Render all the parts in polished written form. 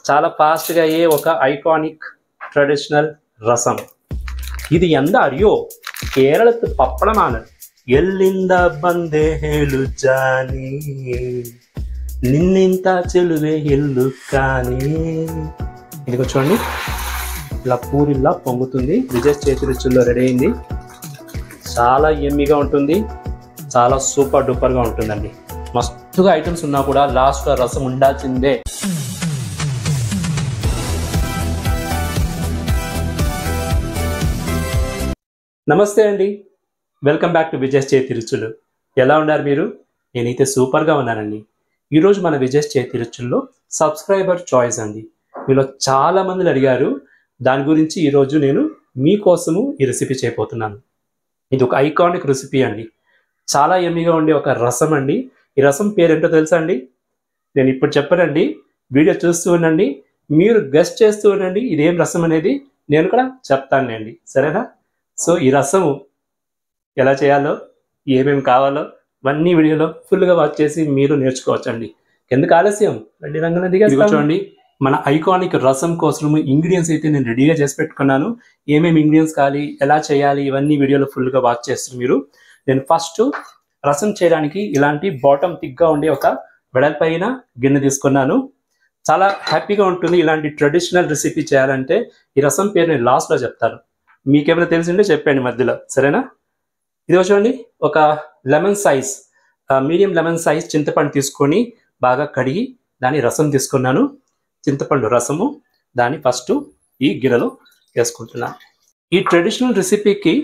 చాలా ఫాస్ట్గా అయ్యే ఒక ఐకానిక్ ట్రెడిషనల్ రసం. ఇది എന്താ അറിയോ? കേരളത്തിൽ പപ്പടമാണ്. ಎಲ್ಲಿಂದ ಬಂದೆ ಹೇಳು ಜಾನಿ, నిన్నింత చెలువే ఎల్లు కానీ. ఇది చూడండి, ఇలా పూరిలా పొంగుతుంది. విజయ్ చేతి రుచుల్లో రెడీ అయింది. చాలా ఎమ్మిగా ఉంటుంది, చాలా సూపర్ డూపర్గా ఉంటుందండి. మస్తుగా ఐటమ్స్ ఉన్నా కూడా లాస్ట్లో రసం ఉండాల్సిందే. నమస్తే అండి, వెల్కమ్ బ్యాక్ టు విజయ్ చేతి రుచులు. ఎలా ఉన్నారు మీరు? నేనైతే సూపర్గా ఉన్నానండి. ఈరోజు మన విజయ్ చేతి రుచుల్లో సబ్స్క్రైబర్ చాయిస్ అండి. మీలో చాలా మంది అడిగారు, దాని గురించి ఈరోజు నేను మీకోసము ఈ రెసిపీ చేయబోతున్నాను. ఇది ఒక ఐకానిక్ రెసిపీ అండి. చాలా ఎమ్మిగా ఉండే ఒక రసం అండి. ఈ రసం పేరు ఏంటో తెలుసా అండి? నేను ఇప్పుడు చెప్పనండి, వీడియో చూస్తూ ఉండండి, మీరు గెస్ట్ చేస్తూ ఉండండి ఇదేం రసం అనేది. నేను కూడా చెప్తానండి, సరేనా? సో ఈ రసము ఎలా చేయాలో, ఏమేమి కావాలో ఇవన్నీ వీడియోలో ఫుల్గా వాచ్ చేసి మీరు నేర్చుకోవచ్చండి. ఎందుకు ఆలస్యం, రెడీ రంగంలో దిగా చూడండి. మన ఐకానిక్ రసం కోసం ఇంగ్రీడియంట్స్ అయితే నేను రెడీగా చేసి పెట్టుకున్నాను. ఏమేమి ఇంగ్రీడియంట్స్ కావాలి, ఎలా చేయాలి, ఇవన్నీ వీడియోలో ఫుల్గా వాచ్ చేస్తారు మీరు. నేను ఫస్ట్ రసం చేయడానికి ఇలాంటి బాటమ్ థిక్గా ఉండే ఒక వెడల్పైన గిన్నె తీసుకున్నాను. చాలా హ్యాపీగా ఉంటుంది ఇలాంటి ట్రెడిషనల్ రెసిపీ చేయాలంటే. ఈ రసం పేరు నేను లాస్ట్లో చెప్తాను, మీకేమైనా తెలిసిందే చెప్పండి మధ్యలో, సరేనా? ఇది చూడండి, ఒక lemon size, medium lemon size చింతపండు తీసుకొని బాగా కడిగి దాని రసం తీసుకున్నాను. చింతపండు రసము దాన్ని ఫస్ట్ ఈ గిన్నెలో వేసుకుంటున్నాను. ఈ ట్రెడిషనల్ రెసిపీకి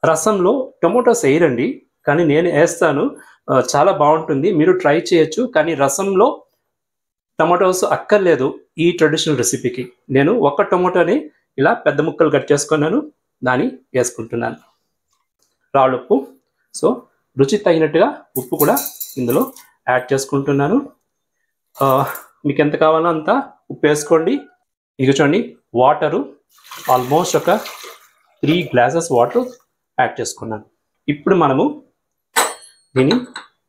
రసంలో టొమాటోస్ వేయరండి, కానీ నేను వేస్తాను. చాలా బాగుంటుంది, మీరు ట్రై చేయొచ్చు. కానీ రసంలో టొమాటోస్ అక్కర్లేదు ఈ ట్రెడిషనల్ రెసిపీకి. నేను ఒక టొమాటోని ఇలా పెద్ద ముక్కలు కట్ చేసుకున్నాను, దాన్ని వేసుకుంటున్నాను. రాళ్ళుప్పు, సో రుచి తగినట్టుగా ఉప్పు కూడా ఇందులో యాడ్ చేసుకుంటున్నాను. మీకు ఎంత కావాలో అంత ఉప్పు వేసుకోండి. ఇక చూడండి, వాటరు ఆల్మోస్ట్ ఒక 3 గ్లాసెస్ వాటర్ యాడ్ చేసుకున్నాను. ఇప్పుడు మనము దీన్ని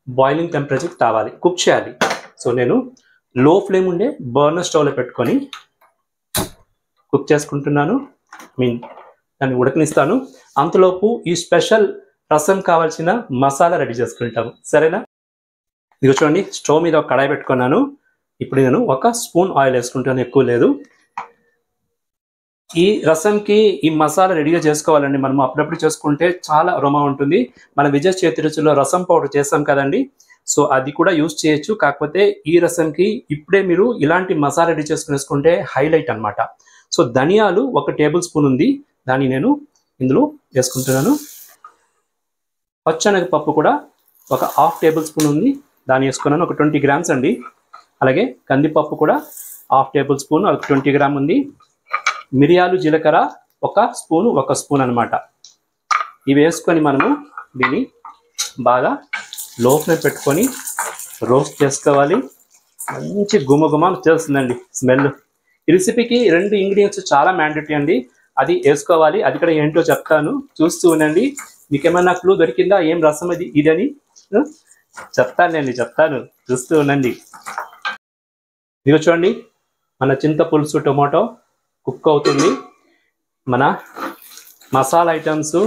బాయిలింగ్ టెంపరేచర్కి తావాలి, కుక్ చేయాలి. సో నేను లో ఫ్లేమ్ ఉండే బర్నర్ స్టవ్లో పెట్టుకొని కుక్ చేసుకుంటున్నాను. దాన్ని ఉడకనిస్తాను. అంతలోపు ఈ స్పెషల్ రసం కావాల్సిన మసాలా రెడీ చేసుకుంటాము, సరేనా? ఇదిగో చూడండి, స్టవ్ మీద ఒక కడాయి పెట్టుకున్నాను. ఇప్పుడు నేను 1 స్పూన్ ఆయిల్ వేసుకుంటాను, ఎక్కువ లేదు. ఈ రసంకి ఈ మసాలా రెడీగా చేసుకోవాలండి. మనం అప్పుడప్పుడు చేసుకుంటే చాలా అరోమా ఉంటుంది. మన విజయ్ చేతి రుచుల్లో రసం పౌడర్ చేస్తాం కదండి, సో అది కూడా యూజ్ చేయొచ్చు. కాకపోతే ఈ రసంకి ఇప్పుడే మీరు ఇలాంటి మసాలా రెడీ చేసుకునేసుకుంటే హైలైట్ అనమాట. సో ధనియాలు 1 టేబుల్ స్పూన్ ఉంది, దాన్ని నేను ఇందులో వేసుకుంటున్నాను. పచ్చనగపప్పు కూడా ఒక 1/2 టేబుల్ స్పూన్ ఉంది, దాన్ని వేసుకున్నాను, ఒక 20 గ్రామ్స్ అండి. అలాగే కందిపప్పు కూడా 1/2 టేబుల్ స్పూన్, ఒక 20 గ్రామ్ ఉంది. మిరియాలు జీలకర్ర 1 స్పూన్ అనమాట. ఇవి వేసుకొని మనము దీన్ని బాగా లో ఫ్లేమ్ పెట్టుకొని రోస్ట్ చేసుకోవాలి. మంచి గుమగుమ చేస్తుందండి స్మెల్. ఈ రెసిపీకి 2 ఇంగ్రీడియంట్స్ చాలా మ్యాండేటరీ అండి, అది వేసుకోవాలి. అది కూడా ఏంటో చెప్తాను, చూస్తూ ఉండండి. మీకు ఏమన్నా క్లూ దొరికిందా ఏం రసం ఇదని? చెప్తాను, చూస్తూ ఉండండి. ఇదిగో చూడండి, మన చింతపులుసు టొమాటో కుక్ అవుతుంది. మన మసాలా ఐటమ్స్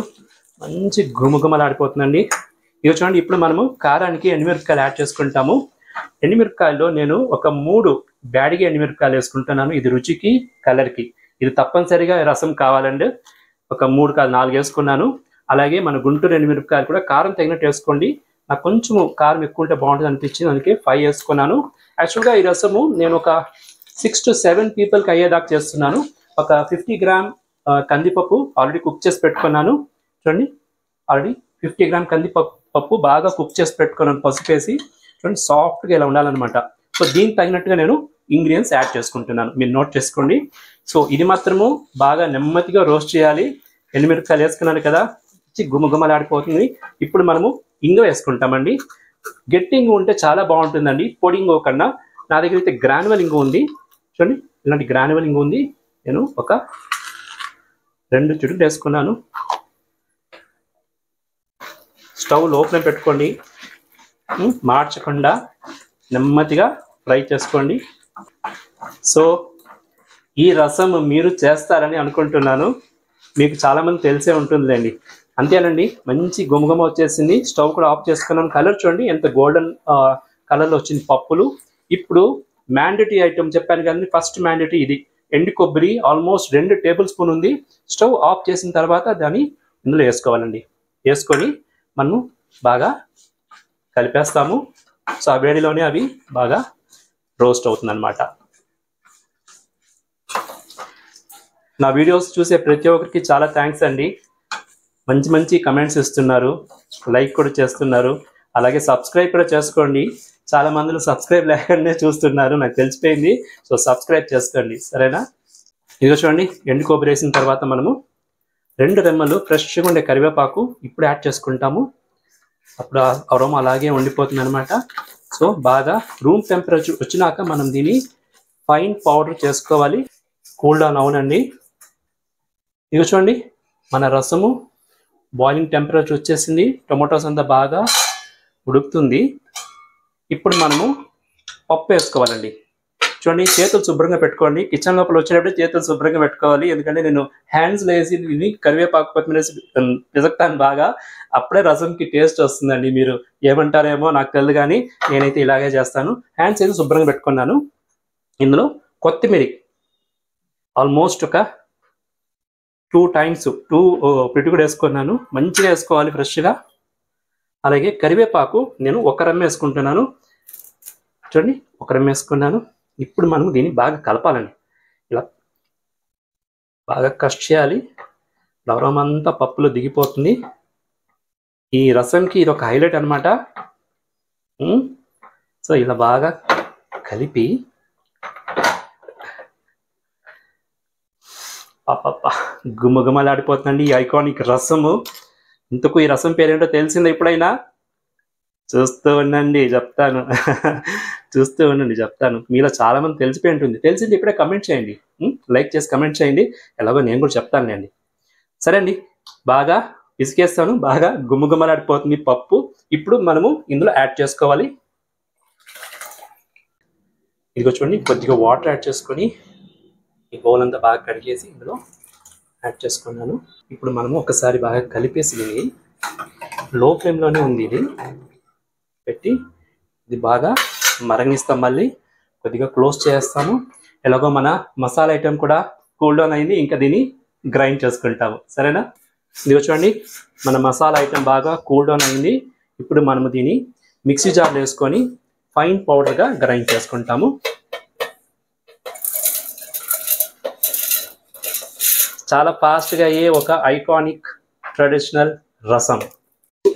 మంచి గుమగుమలాడిపోతుందండి. ఇదిగో చూడండి, ఇప్పుడు మనము కారానికి ఎండుమిరపకాయలు యాడ్ చేసుకుంటాము. ఎండుమిరపకాయల్లో నేను ఒక 3 బ్యాడిగా ఎండుమిరపకాయలు వేసుకుంటున్నాను. ఇది రుచికి, కలర్కి ఇది తప్పనిసరిగా రసం కావాలండి. ఒక 3 కాదు 4 వేసుకున్నాను. అలాగే మన గుంటూరు ఎండుమిరపకాయలు కూడా కారం తగినట్టు వేసుకోండి. నాకు కొంచెం కారం ఎక్కువ ఉంటే బాగుంటుంది అనిపించింది, అందుకే 5 వేసుకున్నాను. యాక్చువల్గా ఈ రసము నేను ఒక 6 to 7 పీపుల్కి అయ్యేదాకా చేస్తున్నాను. ఒక 50 గ్రామ్ కందిపప్పు ఆల్రెడీ కుక్ చేసి పెట్టుకున్నాను. చూడండి, ఆల్రెడీ 50 గ్రామ్ కందిపప్పు బాగా కుక్ చేసి పెట్టుకున్నాను, పసుపు వేసి. చూడండి, సాఫ్ట్గా ఇలా ఉండాలన్నమాట. సో దీనికి తగినట్టుగా నేను ఇంగ్రీడియంట్స్ యాడ్ చేసుకుంటున్నాను, మీరు నోట్ చేసుకోండి. సో ఇది మాత్రము బాగా నెమ్మదిగా రోస్ట్ చేయాలి. ఎండుమిరపకాయలు వేసుకున్నాను కదా, గుమగుమలాడిపోతుంది. ఇప్పుడు మనము ఇంగు వేసుకుంటామండి. గట్టి ఇంగు ఉంటే చాలా బాగుంటుందండి, పొడి ఇంగు కన్నా. నా దగ్గర అయితే గ్రాన్యువల్ ఇంగు ఉంది. చూడండి, ఇలాంటి గ్రాన్యువల్ ఇంగు ఉంది. నేను ఒక 2 చుట్లు వేసుకున్నాను. స్టవ్ లో ఫ్లేమ్ పెట్టుకోండి, మార్చకుండా నెమ్మదిగా ఫ్రై చేసుకోండి. సో ఈ రసం మీరు చేస్తారని అనుకుంటున్నాను. మీకు చాలామంది తెలిసే ఉంటుందిలేండి. అంతేనండి, మంచి గుమగుమ వచ్చేసింది. స్టవ్ కూడా ఆఫ్ చేసుకున్నాను. కలర్ చూడండి ఎంత గోల్డెన్ కలర్లో వచ్చింది పప్పులు. ఇప్పుడు మ్యాండేటరీ ఐటమ్ చెప్పాను కానీ ఫస్ట్ మ్యాండేటరీ ఇది. ఎండు కొబ్బరి ఆల్మోస్ట్ 2 టేబుల్ స్పూన్ ఉంది. స్టవ్ ఆఫ్ చేసిన తర్వాత దాన్ని ఇందులో వేసుకోవాలండి. వేసుకొని మనం బాగా కలిపేస్తాము. సో ఆ వేడిలోనే అవి బాగా రోస్ట్ అవుతుంది అన్నమాట. నా వీడియోస్ చూసే ప్రతి ఒక్కరికి చాలా థ్యాంక్స్ అండి. మంచి మంచి కమెంట్స్ ఇస్తున్నారు, లైక్ కూడా చేస్తున్నారు, అలాగే సబ్స్క్రైబ్ కూడా చేసుకోండి. చాలా మందిలో సబ్స్క్రైబ్ లేకనే చూస్తున్నారు, నాకు తెలిసిపోయింది. సో సబ్స్క్రైబ్ చేసుకోండి, సరేనా? ఇదిగో చూడండి, ఎండు కొబ్బరి వేసిన తర్వాత మనము 2 రెమ్మలు ఫ్రెష్గా ఉండే కరివేపాకు ఇప్పుడు యాడ్ చేసుకుంటాము. అప్పుడు అరోమా అలాగే ఉండిపోతుంది అనమాట. సో బాగా రూమ్ టెంపరేచర్ వచ్చినాక మనం దీన్ని ఫైన్ పౌడర్ చేసుకోవాలి. కూల్ డౌన్ అవునండి. ఇదిగో చూడండి, మన రసము బాయిలింగ్ టెంపరేచర్ వచ్చేసింది. టొమాటోస్ అంతా బాగా ఉడుకుతుంది. ఇప్పుడు మనము పప్పు వేసుకోవాలండి. చూడండి, చేతులు శుభ్రంగా పెట్టుకోండి. కిచెన్ లోపల వచ్చేటప్పుడు చేతులు శుభ్రంగా పెట్టుకోవాలి. ఎందుకంటే నేను హ్యాండ్స్ వేసి దీన్ని కరివేపాకు కొత్తిమీర వేసి పిసక్తాను బాగా. అప్పుడే రసంకి టేస్ట్ వస్తుందండి. మీరు ఏమంటారేమో నాకు తెలియదు, కానీ నేనైతే ఇలాగే చేస్తాను. హ్యాండ్స్ అయితే శుభ్రంగా పెట్టుకున్నాను. ఇందులో కొత్తిమీర ఆల్మోస్ట్ ఒక 2 టైమ్స్ 2 పిటుకుడు వేసుకున్నాను. మంచిగా వేసుకోవాలి ఫ్రెష్గా. అలాగే కరివేపాకు నేను 1 రెమ్మ వేసుకుంటున్నాను. చూడండి, 1 రెమ్మ వేసుకున్నాను. ఇప్పుడు మనం దీన్ని బాగా కలపాలండి. ఇలా బాగా కష్ చేయాలి. లవరం అంతా పప్పులో దిగిపోతుంది. ఈ రసంకి ఇది ఒక హైలైట్ అనమాట. సో ఇలా బాగా కలిపి పాప గుమ్మగుమ్మలాడిపోతుందండి ఈ ఐకానిక్ రసము. ఇంతకు ఈ రసం పేరేంటో తెలిసిందా ఎప్పుడైనా? చూస్తూ ఉండండి చెప్తాను. చూస్తూ ఉండండి చెప్తాను. మీలో చాలా మంది తెలిసిపోయి ఉంటుంది. తెలిసింది ఇప్పుడే కమెంట్ చేయండి, లైక్ చేసి కమెంట్ చేయండి. ఎలాగో నేను కూడా చెప్తానులేండి. సరే అండి, బాగా పిసికేస్తాను. బాగా గుమ్మగుమ్మలాడిపోతుంది పప్పు. ఇప్పుడు మనము ఇందులో యాడ్ చేసుకోవాలి. ఇదిగో చూడండి, కొద్దిగా వాటర్ యాడ్ చేసుకొని ఈ బౌల్ అంతా బాగా కడిగేసి ఇందులో యాడ్ చేసుకున్నాను. ఇప్పుడు మనము ఒకసారి బాగా కలిపేసి దీన్ని లో ఫ్లేమ్లోనే ఉంది ఇది పెట్టి ఇది బాగా మరగనిస్తాం. మళ్ళీ కొద్దిగా క్లోజ్ చేస్తాము. ఎలాగో మన మసాలా ఐటెం కూడా కూల్ డౌన్ అయింది. ఇంకా దీన్ని గ్రైండ్ చేసుకుంటాము, సరేనా? ఇది చూడండి, మన మసాలా ఐటెం బాగా కూల్ డౌన్ అయింది. ఇప్పుడు మనము దీన్ని మిక్సీ జార్లో వేసుకొని ఫైన్ పౌడర్గా గ్రైండ్ చేసుకుంటాము. చాలా ఫాస్ట్గా అయ్యే ఒక ఐకానిక్ ట్రెడిషనల్ రసం.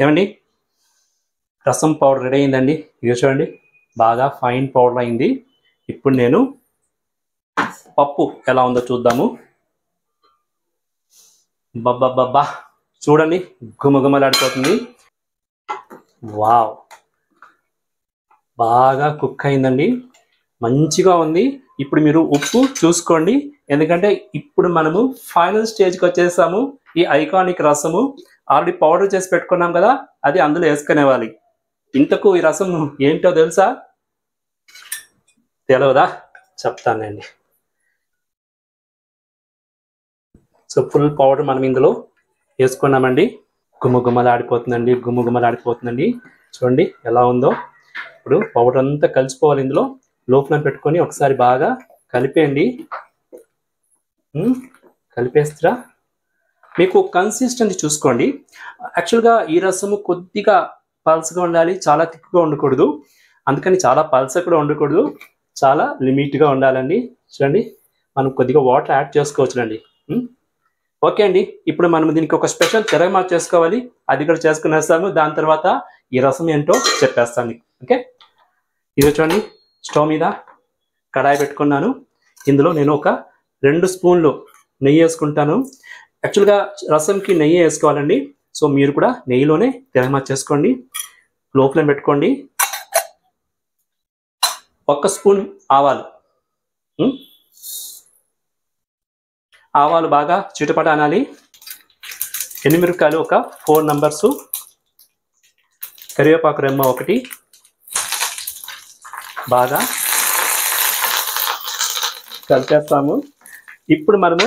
ఏమండి, రసం పౌడర్ రెడీ అయిందండి. ఇది చూడండి, బాగా ఫైన్ పౌడర్ అయింది. ఇప్పుడు నేను పప్పు ఎలా ఉందో చూద్దాము. బబ్బా చూడండి, గుమగుమలాడిపోతుంది. వావ్, బాగా కుక్ అయిందండి, మంచిగా ఉంది. ఇప్పుడు మీరు ఉప్పు చూసుకోండి, ఎందుకంటే ఇప్పుడు మనము ఫైనల్ స్టేజ్కి వచ్చేసాము. ఈ ఐకానిక్ రసము ఆల్రెడీ పౌడర్ చేసి పెట్టుకున్నాం కదా, అది అందులో వేసుకునేవాలి. ఇంతకు ఈ రసం ఏంటో తెలుసా? తెలియదా? చెప్తానండి. సో ఫుల్ పౌడర్ మనం ఇందులో వేసుకున్నామండి. గుమ్మగుమ్మలాడిపోతుందండి, గుమ్మగుమ్మలాడిపోతుందండి. చూడండి ఎలా ఉందో. ఇప్పుడు పౌడర్ అంతా కలిసిపోవాలి. ఇందులో లో ఫ్లేమ్ పెట్టుకొని ఒకసారి బాగా కలిపేయండి. కలిపేస్తారా? మీకు కన్సిస్టెన్సీ చూసుకోండి. యాక్చువల్గా ఈ రసము కొద్దిగా పల్సగా ఉండాలి, చాలా థిక్గా ఉండకూడదు. అందుకని చాలా పల్స కూడా ఉండకూడదు, చాలా లిమిట్గా ఉండాలండి. చూడండి, మనం కొద్దిగా వాటర్ యాడ్ చేసుకోవచ్చునండి. ఓకే అండి, ఇప్పుడు మనం దీనికి ఒక స్పెషల్ తిరగమా చేసుకోవాలి. అది కూడా చేసుకునేస్తాము. దాని తర్వాత ఈ రసం ఏంటో చెప్పేస్తాను. ఓకే, ఇది చూడండి, స్టవ్ మీద కడాయి పెట్టుకున్నాను. ఇందులో నేను ఒక 2 స్పూన్లు నెయ్యి వేసుకుంటాను. యాక్చువల్గా రసంకి నెయ్యి వేసుకోవాలండి. సో మీరు కూడా నెయ్యిలోనే తిరగమా చేసుకోండి. లో ఫ్లేమ్ పెట్టుకోండి. 1 స్పూన్ ఆవాలు. ఆవాలు బాగా చిటపట అనాలి. ఎండుమిరపకాయలు ఒక 4 నంబర్సు. కరివేపాకు రెమ్మ 1. బాగా కలిపేస్తాము. ఇప్పుడు మనము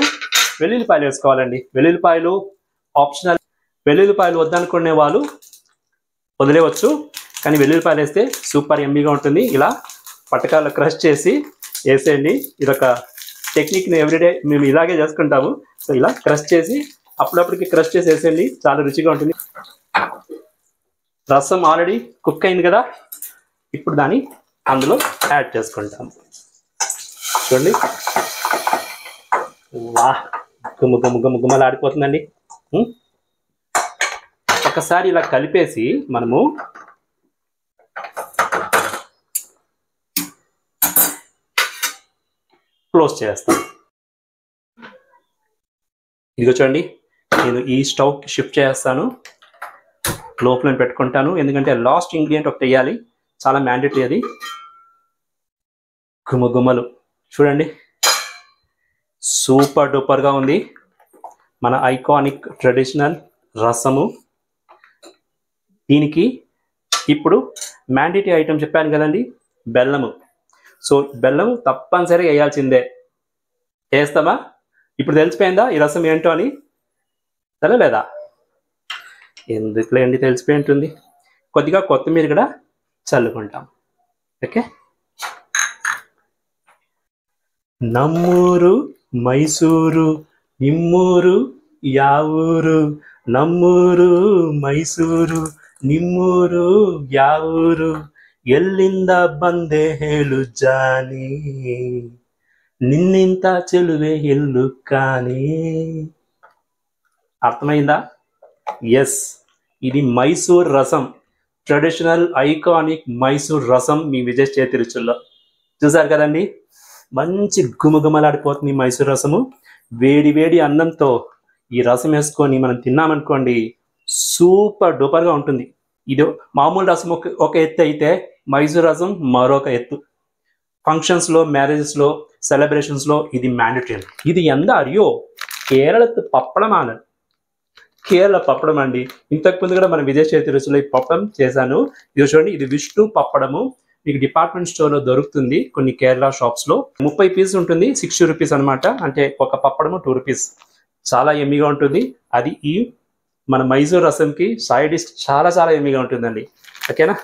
వెల్లుల్లిపాయలు వేసుకోవాలండి. వెల్లుల్లిపాయలు ఆప్షనల్. వెల్లుల్లిపాయలు వద్దనుకునే వాళ్ళు వదిలేవచ్చు, కానీ వెల్లుల్లిపాయలు వేస్తే సూపర్ ఎమ్మీగా ఉంటుంది. ఇలా పట్టకాల్లో క్రష్ చేసి వేసేయండి. ఇదొక టెక్నిక్ని ఎవ్రీడే మేము ఇలాగే చేసుకుంటాము. సో ఇలా క్రష్ చేసి అప్పుడప్పటికి క్రష్ చేసి వేసేయండి, చాలా రుచిగా ఉంటుంది. రసం ఆల్రెడీ కుక్ అయింది కదా, ఇప్పుడు దాన్ని అందులో యాడ్ చేసుకుంటాము. చూడండి, వా గుమ్మలు ఆడిపోతుందండి. ఒకసారి ఇలా కలిపేసి మనము క్లోజ్ చేస్తాం. ఇదిగో చూడండి, నేను ఈ స్టవ్ షిఫ్ట్ చేస్తాను, లోపల పెట్టుకుంటాను. ఎందుకంటే లాస్ట్ ఇంగ్రీడియంట్ ఒకటి వేయాలి, చాలా మ్యాండేటరీ అది. గుమ్మలు చూడండి, సూపర్ డూపర్గా ఉంది మన ఐకానిక్ ట్రెడిషనల్ రసము. దీనికి ఇప్పుడు మ్యాండేటరీ ఐటమ్ చెప్పాను కదండి, బెల్లము. సో బెల్లము తప్పనిసరిగా వేయాల్సిందే. వేస్తామా? ఇప్పుడు తెలిసిపోయిందా ఈ రసం ఏంటో అని? తెలలేదా? ఎందుకులేండి, తెలిసిపోయి ఉంటుంది. కొద్దిగా కొత్తిమీర కూడా చల్లుకుంటాం. ఓకే. నమ్మూరు మైసూరు నిమ్మూరు యావూరు, నమ్మూరు మైసూరు నిమ్మూరు యావూరు, ఎల్లింದ ಬಂದೆ ಹೇಳು ಜಾನಿ, నిన్నింత చెలువే ఎల్లు కానీ. అర్థమైందా? ఎస్, ఇది మైసూర్ రసం, ట్రెడిషనల్ ఐకానిక్ మైసూర్ రసం మీ విజయ్ చేతి రుచుల్లో. చూసారు కదండి, మంచి గుమగుమలాడిపోతుంది మైసూర్ రసము. వేడి వేడి అన్నంతో ఈ రసం వేసుకొని మనం తిన్నామనుకోండి, సూపర్ డూపర్గా ఉంటుంది. ఇది మామూలు రసం ఒక ఎత్తు అయితే, మైసూర్ రసం మరొక ఎత్తు. ఫంక్షన్స్లో, మ్యారేజెస్లో, సెలబ్రేషన్స్లో ఇది మ్యాండేటరీ. ఇది ఎంత అరియో కేరళ పప్పడమాన, కేరళ పప్పడం అండి. ఇంతకుముందు కూడా మన విజయ్ చేతి రుచిలో ఈ పప్పడం చేశాను. ఇది చూడండి, ఇది విష్ణు పప్పడము. మీకు డిపార్ట్మెంట్ స్టోర్లో దొరుకుతుంది, కొన్ని కేరళ షాప్స్లో. 30 పీస్ ఉంటుంది, 60 రూపీస్ అనమాట. అంటే ఒక పప్పడము 2 రూపీస్. చాలా ఎమ్మీగా ఉంటుంది. అది ఈ మన మైసూర్ రసంకి సైడ్ డిష్ చాలా చాలా ఎమ్మీగా ఉంటుందండి. ఓకేనా?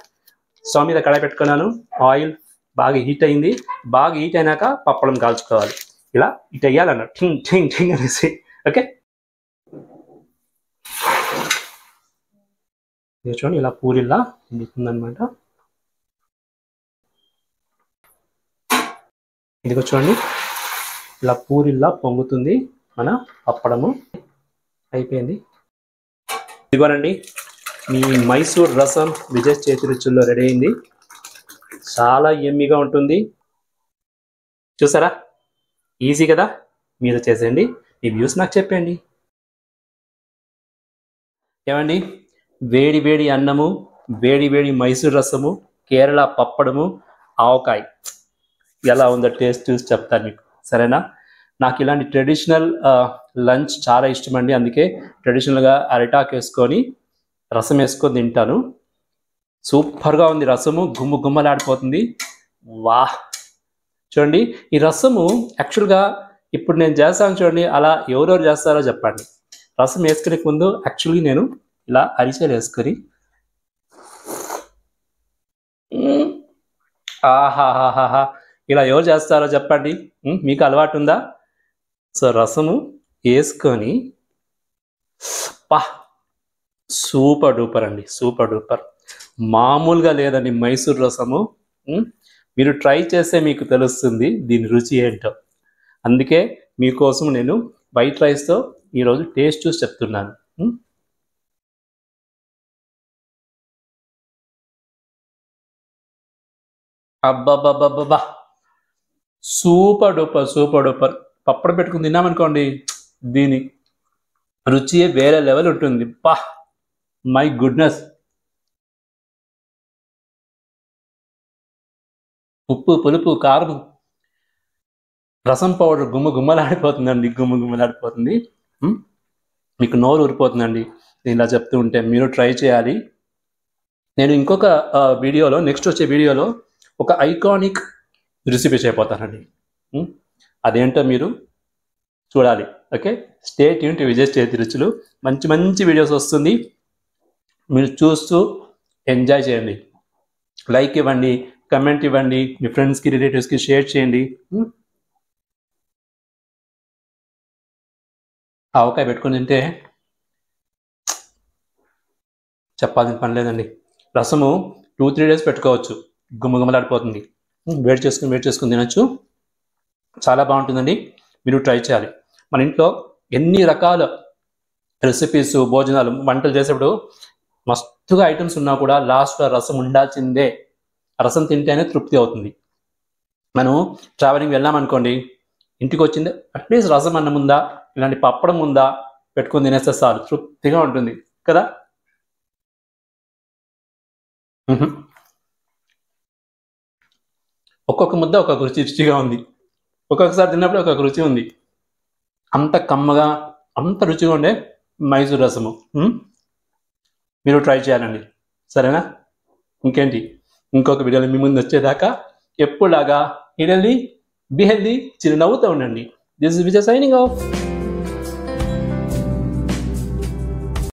స్టవ్ మీద కడాయి పెట్టుకున్నాను, ఆయిల్ బాగా హీట్ అయింది. బాగా హీట్ అయినాక పప్పడం కాల్చుకోవాలి. ఇలా ఇటు వేయాలన్న ఠింగ్ ఠింగ్ ఠింగ్ అనేసి. ఓకే, చూడండి, ఇలా పూరిలా ఉంటుందన్నమాట. ఇదిగో చూడండి, ఇలా పూరిల్లా పొంగుతుంది మన పప్పడము. అయిపోయింది. ఇదిగోనండి, మీ మైసూర్ రసం విజయ్ చేతి రుచుల్లో రెడీ అయింది. చాలా ఎమ్మీగా ఉంటుంది. చూసారా, ఈజీ కదా? మీరు చేసేయండి, మీ వ్యూస్ నాకు చెప్పండి. ఏమండి, వేడి వేడి అన్నము, వేడి వేడి మైసూర్ రసము, కేరళ పప్పడము, ఆవకాయ, ఎలా ఉందో టేస్ట్ చూసి చెప్తాను మీకు, సరేనా? నాకు ఇలాంటి ట్రెడిషనల్ లంచ్ చాలా ఇష్టం అండి. అందుకే ట్రెడిషనల్గా అరిటాకు వేసుకొని రసం వేసుకొని తింటాను. సూపర్గా ఉంది రసము, గుమ్మలాడిపోతుంది. వాహ్! చూడండి, ఈ రసము యాక్చువల్గా ఇప్పుడు నేను చేస్తాను చూడండి, అలా ఎవరెవరు చేస్తారో చెప్పండి. రసం వేసుకునే ముందు యాక్చువల్లీ నేను ఇలా అరిసెలు వేసుకొని, ఆహాహాహా, ఇలా ఎవరు చేస్తారో చెప్పండి. మీకు అలవాటు ఉందా? సో రసము వేసుకొని పా, సూపర్ డూపర్ అండి, సూపర్ డూపర్. మామూలుగా లేదండి మైసూర్ రసము. మీరు ట్రై చేస్తే మీకు తెలుస్తుంది దీని రుచి ఏంటో. అందుకే మీకోసం నేను వైట్ రైస్తో ఈరోజు టేస్ట్ చూసి చెప్తున్నాను. అబ్బాబ్బాబ్బా, సూపర్ డూపర్, సూపర్ డూపర్. పప్పడం పెట్టుకుని తిన్నామనుకోండి, దీని రుచియే వేరే లెవెల్ ఉంటుంది. పా, మై గుడ్నెస్. ఉప్పు, పులుపు, కారం, రసం పౌడర్ గుమ్మలాడిపోతుందండి, గుమ్మలాడిపోతుంది. మీకు నోరు ఊరిపోతుందండి నేను ఇలా చెప్తూ ఉంటే. మీరు ట్రై చేయాలి. నేను ఇంకొక వీడియోలో, నెక్స్ట్ వచ్చే వీడియోలో ఒక ఐకానిక్ రెసిపీ చేయబోతానండి. అదేంటో మీరు చూడాలి. Okay, stay tune to Vijay చేతి రుచులు. మంచి మంచి వీడియోస్ వస్తుంది, మీరు చూస్తూ ఎంజాయ్ చేయండి. లైక్ ఇవ్వండి, కమెంట్ ఇవ్వండి, మీ ఫ్రెండ్స్కి రిలేటివ్స్కి షేర్ చేయండి. ఆవకాయ పెట్టుకుని తింటే చెప్పాల్సిన పని లేదండి. రసము 2-3 డేస్ పెట్టుకోవచ్చు, గుమ్మగుమ్మలాడిపోతుంది. వేడి చేసుకుని తినచ్చు. చాలా బాగుంటుందండి, మీరు ట్రై చేయాలి. మన ఇంట్లో ఎన్ని రకాల రెసిపీస్, భోజనాలు, వంటలు చేసేప్పుడు మస్తుగా ఐటమ్స్ ఉన్నా కూడా లాస్ట్లో రసం ఉండాల్సిందే. రసం తింటేనే తృప్తి అవుతుంది. మనం ట్రావెలింగ్ వెళ్ళామనుకోండి, ఇంటికి వచ్చింది అట్లీస్ట్ రసం అన్నం ఉందా, ఇలాంటి పప్పడం ఉందా పెట్టుకొని తినేస్తే చాలు, తృప్తిగా ఉంటుంది కదా. ఒక్కొక్క ముద్ద ఒక్కొక్క రుచిగా ఉంది, ఒక్కొక్కసారి తిన్నప్పుడు ఒక్కొక్క రుచి ఉంది. అంత కమ్మగా, అంత రుచిగా ఉండే మైసూర్ రసము. మీరు ట్రై చేయాలండి, సరేనా? ఇంకేంటి, ఇంకొక వీడియోలో మీ ముందు వచ్చేదాకా ఎప్పుడులాగా హెల్దీ, బి హెల్దీ, చిరునవ్వుతూ ఉండండి. This is Vijay signing off.